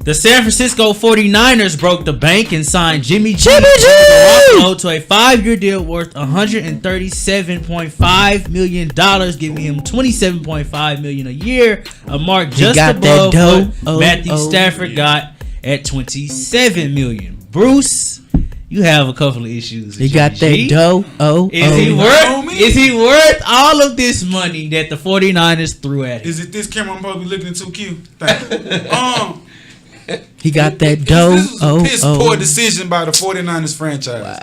The San Francisco 49ers broke the bank and signed Jimmy G Garoppolo to a 5-year deal worth $137.5 million, giving him $27.5 million a year, a mark just above what Matthew Stafford got at $27 million. Bruce, you have a couple of issues. He got that dough. Is he worth all of this money that the 49ers threw at him? Is it this camera I'm probably looking at too cute? Thank you. He got that dough. This was a piss poor decision by the 49ers franchise.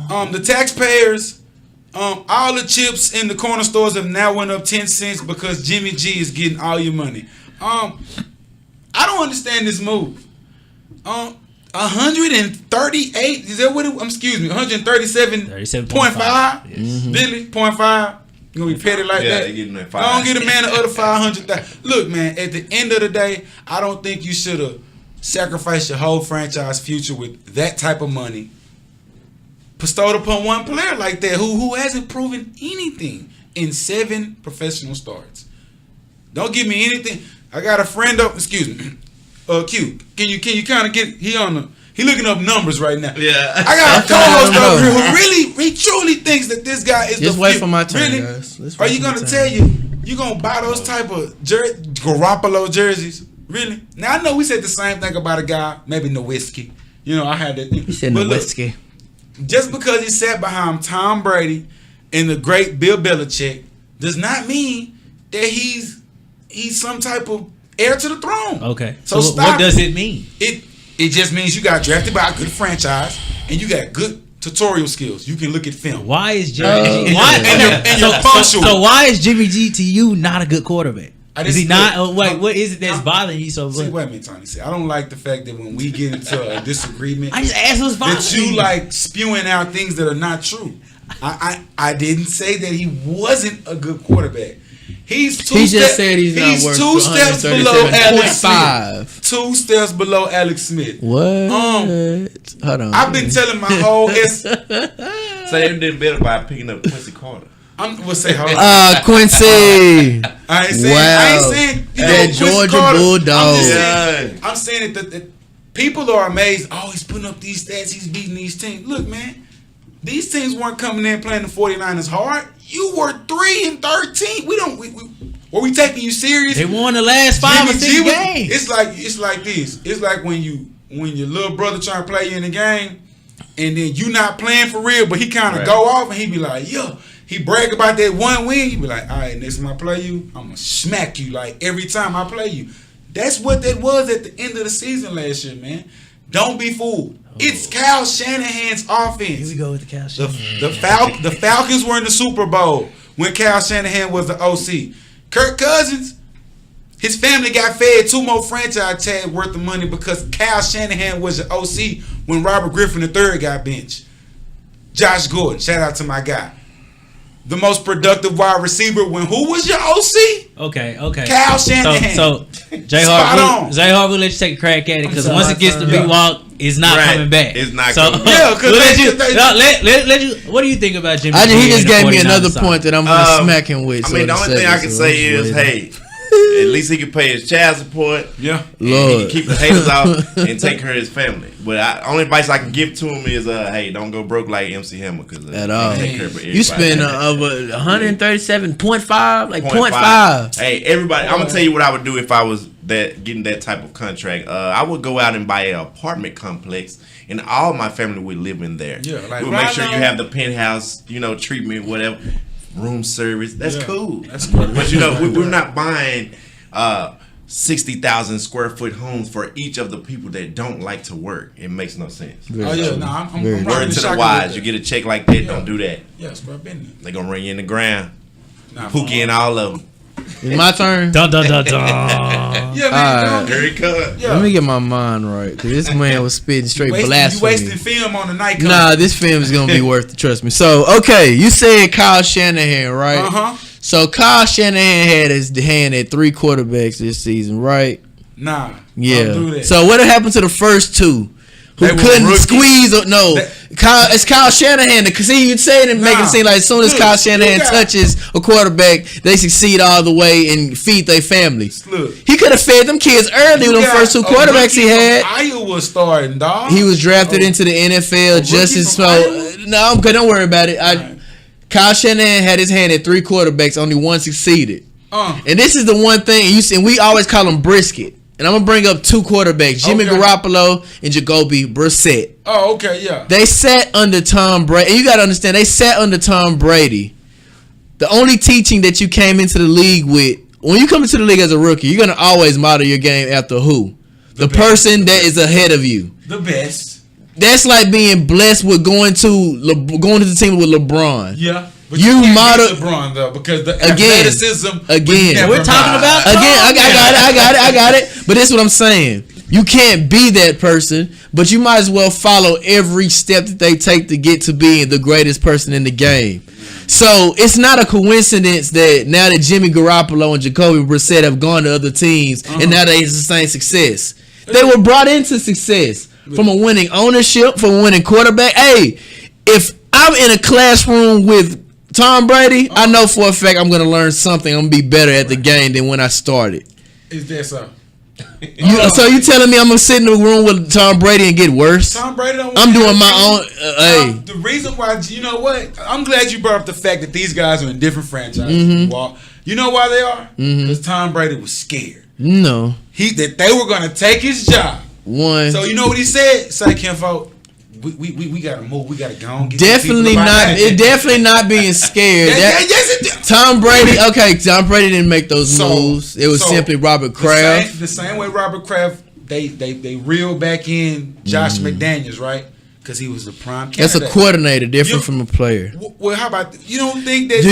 Wow. The taxpayers, all the chips in the corner stores have now went up 10 cents because Jimmy G is getting all your money. I don't understand this move. 138 is that what it, excuse me, 137.5 Billy 0.5. You gonna be petty like that? Don't get a man the other 500,000. Look, man, at the end of the day, I don't think you should have sacrificed your whole franchise future with that type of money bestowed upon one player like that who hasn't proven anything in 7 professional starts. Don't give me anything. I got a friend up, excuse me. Q, can you kind of get he looking up numbers right now. Yeah. I got a co-host over here who he truly thinks that this guy is just wait for my turn, really? Guys. Are you gonna tell you gonna buy those type of Garoppolo jerseys? Really? Now I know we said the same thing about a guy, maybe Nowitzki. You know, I had that. You said Nowitzki. Just because he sat behind Tom Brady and the great Bill Belichick does not mean that he's some type of heir to the throne. Okay. So what does it mean? It just means you got drafted by a good franchise and you got good tutorial skills. You can look at film. Why is Jimmy G? So why is Jimmy G to you not a good quarterback? Is he not? What is it that's bothering you so much? See, wait a minute, Tony. I don't like the fact that when we get into a disagreement, I just asked what's bothering that you like spewing out things that are not true. I didn't say that he wasn't a good quarterback. He just said he's not worth 2 steps below Alex Smith. 2 steps below Alex Smith. What? Hold on. I've been telling my whole So they did better by picking up Quincy Carter. Quincy. I ain't saying that Georgia Bulldog. I'm saying that people are amazed. Oh, he's putting up these stats. He's beating these teams. Look, man, these teams weren't coming in playing the 49ers hard. You were 3-13. Were we taking you serious? They won the last 5 or 6 games. It's like this. It's like when your little brother trying to play you in the game, and then you not playing for real, but he kind of go off and he be like, yo. He brag about that one win. He be like, all right, next time I play you, I'm going to smack you like every time I play you. That's what that was at the end of the season last year, man. Don't be fooled. It's Kyle Shanahan's offense. Here we go with the Kyle Shanahan. The Falcons were in the Super Bowl when Kyle Shanahan was the OC. Kirk Cousins, his family got fed 2 more franchise tags worth of money because Kyle Shanahan was the OC when Robert Griffin III got benched. Josh Gordon, shout out to my guy. The most productive wide receiver when who was your OC? Okay. Kyle Shanahan. So J Hart will let you take a crack at it because once it gets to B Walk, it's not coming back. It's not coming back. Yeah, let you. What do you think about Jimmy? He just gave me another point that I'm gonna smack him with. I mean, the only thing I can say is, hey, at least he can pay his child support. Yeah, he can keep the haters out and take care of his family. But only advice I can give to him is, hey, don't go broke like MC Hammer because at all. You spend over 137.5, like 0.5. Hey, everybody, I'm gonna tell you what I would do if I was getting that type of contract. I would go out and buy an apartment complex, and all my family would live in there. Yeah, like we would make sure you have the penthouse, treatment, whatever. Room service, that's cool. That's cool. But we're not buying 60,000 square foot homes for each of the people that don't like to work. It makes no sense. I'm word to the wise. You get a check like that, don't do that. Yeah, that's where I've been. They're gonna run you in the ground. Pookie and all of them. It's my turn. Dun. Yeah, man. Very good. Let me get my mind right, because this man was spitting straight blasphemy. You wasting film on the night. Nah, this film is gonna be worth it. Trust me. So, okay, you said Kyle Shanahan, right? Uh-huh. So Kyle Shanahan had his hand at 3 quarterbacks this season, right? Nah. Yeah. Don't do that. So what happened to the first 2? who couldn't squeeze or it's Kyle Shanahan. Because you saying and make it seem like as soon as Kyle Shanahan touches a quarterback, they succeed all the way and feed their families. Look, he could have fed them kids early with them first 2 quarterbacks he had. Iowa starting, dog. He was drafted into the NFL just as so. No, okay, don't worry about it. Kyle Shanahan had his hand at 3 quarterbacks, only 1 succeeded. And this is the one thing you see, and we always call him brisket. And I'm gonna bring up 2 quarterbacks, Jimmy Garoppolo and Jacoby Brissett. Oh, okay, yeah. They sat under Tom Brady. And you gotta understand, they sat under Tom Brady. The only teaching that you came into the league with, when you come into the league as a rookie, you're gonna always model your game after who? The person that is ahead of you. The best. That's like being blessed with going to the team with LeBron. Yeah. But you model LeBron though, because the athleticism. We're talking about I got it. But that's what I'm saying. You can't be that person, but you might as well follow every step that they take to get to being the greatest person in the game. So it's not a coincidence that now that Jimmy Garoppolo and Jacoby Brissett have gone to other teams and now they sustain success. They were brought into success from a winning ownership, from a winning quarterback. Hey, if I'm in a classroom with Tom Brady, I know for a fact I'm going to learn something. I'm going to be better at the game than when I started. Is that so? So you telling me I'm going to sit in the room with Tom Brady and get worse? Tom Brady don't I'm doing my own. The reason why, you know what? I'm glad you brought up the fact that these guys are in different franchises. You know why they are? Because Tom Brady was scared. No. That they were going to take his job. So you know what he said? Say, Kinfolk, we gotta move. We gotta go on. Definitely not being scared. Yes, it did. Tom Brady. Okay, Tom Brady didn't make those moves. It was simply Robert Kraft. The same way Robert Kraft. They reeled back in Josh McDaniels, right? Because he was the prime candidate. That's a coordinator, different from a player. Well, how about you don't think that?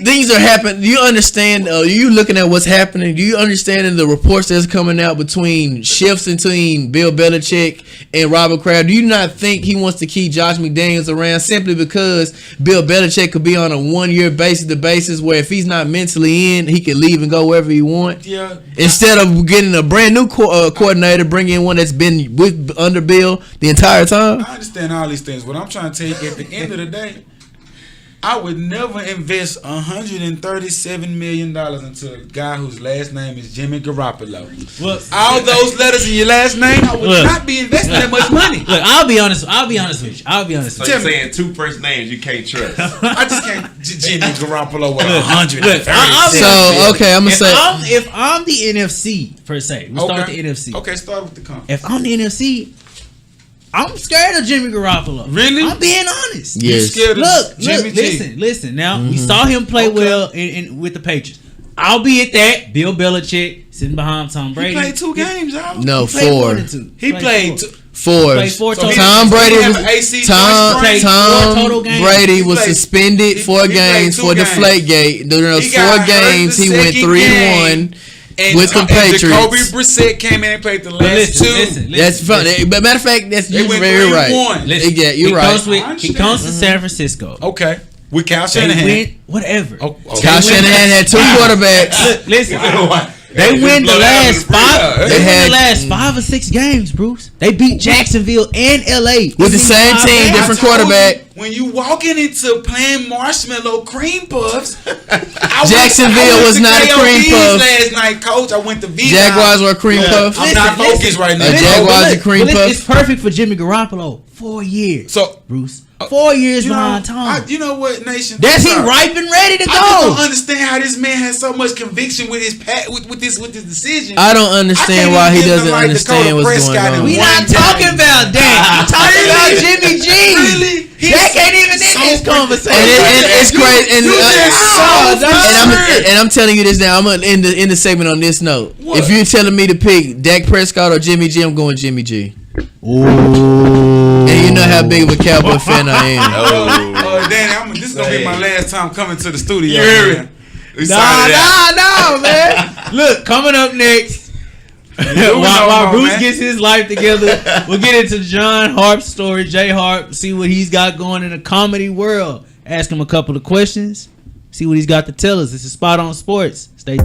Things are happening? Do you understand? Are you looking at what's happening? Do you understand the reports that's coming out between shifts between Bill Belichick and Robert Kraft? Do you not think he wants to keep Josh McDaniels around simply because Bill Belichick could be on a 1-year basis where if he's not mentally in, he can leave and go wherever he wants? Yeah. Instead of getting a brand new coordinator, bring in one that's been under Bill the entire time. I understand all these things. What I'm trying to tell you, at the end of the day, I would never invest $137 million into a guy whose last name is Jimmy Garoppolo. All those letters in your last name, I would not be investing that much money. Look, I'll be honest with you. So you're saying 2 first names you can't trust. I just can't. Jimmy Garoppolo with 130. So okay, I'm gonna say if I'm the NFC per se, we'll start with the NFC. Okay, start with the conference. If I'm the NFC, I'm scared of Jimmy Garoppolo. Really? I'm being honest. Yes. Scared of Jimmy G. Listen. Now we saw him play well in with the Patriots. I'll be at that. Bill Belichick sitting behind Tom Brady. He played 2 games, y'all. No, 4. He played 4. Played 4 total. Tom Brady was suspended 4 games for Deflategate. During those 4 games, he went 3-1. With the Patriots, Jacoby Brissett came in and played the last 2. Listen. That's funny. But matter of fact, that's very right. Yeah, you're right. He comes to San Francisco. Okay, with Kyle Shanahan. Whatever. Kyle Shanahan had 2 quarterbacks. Listen. They win the last 5. They win the last 5 or 6 games, Bruce. They beat Jacksonville and LA with the same team, different quarterback. When you walking into playing marshmallow cream puffs, Jacksonville was not a cream puff. Last night, Coach, I went to V. Jaguars were a cream puff. I'm not focused right now. Jaguars a cream puff. It's perfect for Jimmy Garoppolo. 4 years. So Bruce. 4 years behind Tom. You know what, Nation? That's he ripe and ready to go. I don't understand how this man has so much conviction with his this decision. I don't understand why he doesn't understand what's going on. We not talking about that. I'm talking about Jimmy G. Really? That ain't even in this conversation. And it's crazy. And I'm telling you this now. I'm gonna end the segment on this note. What? If you're telling me to pick Dak Prescott or Jimmy G, I'm going Jimmy G. Ooh. And you know how big of a Cowboy fan I am. Danny, this is gonna be my last time coming to the studio. No, man. Look, coming up next, while Bruce gets his life together, we'll get into John Harp's story. J Harp, see what he's got going in the comedy world. Ask him a couple of questions. See what he's got to tell us. This is Spot on Sports. Stay.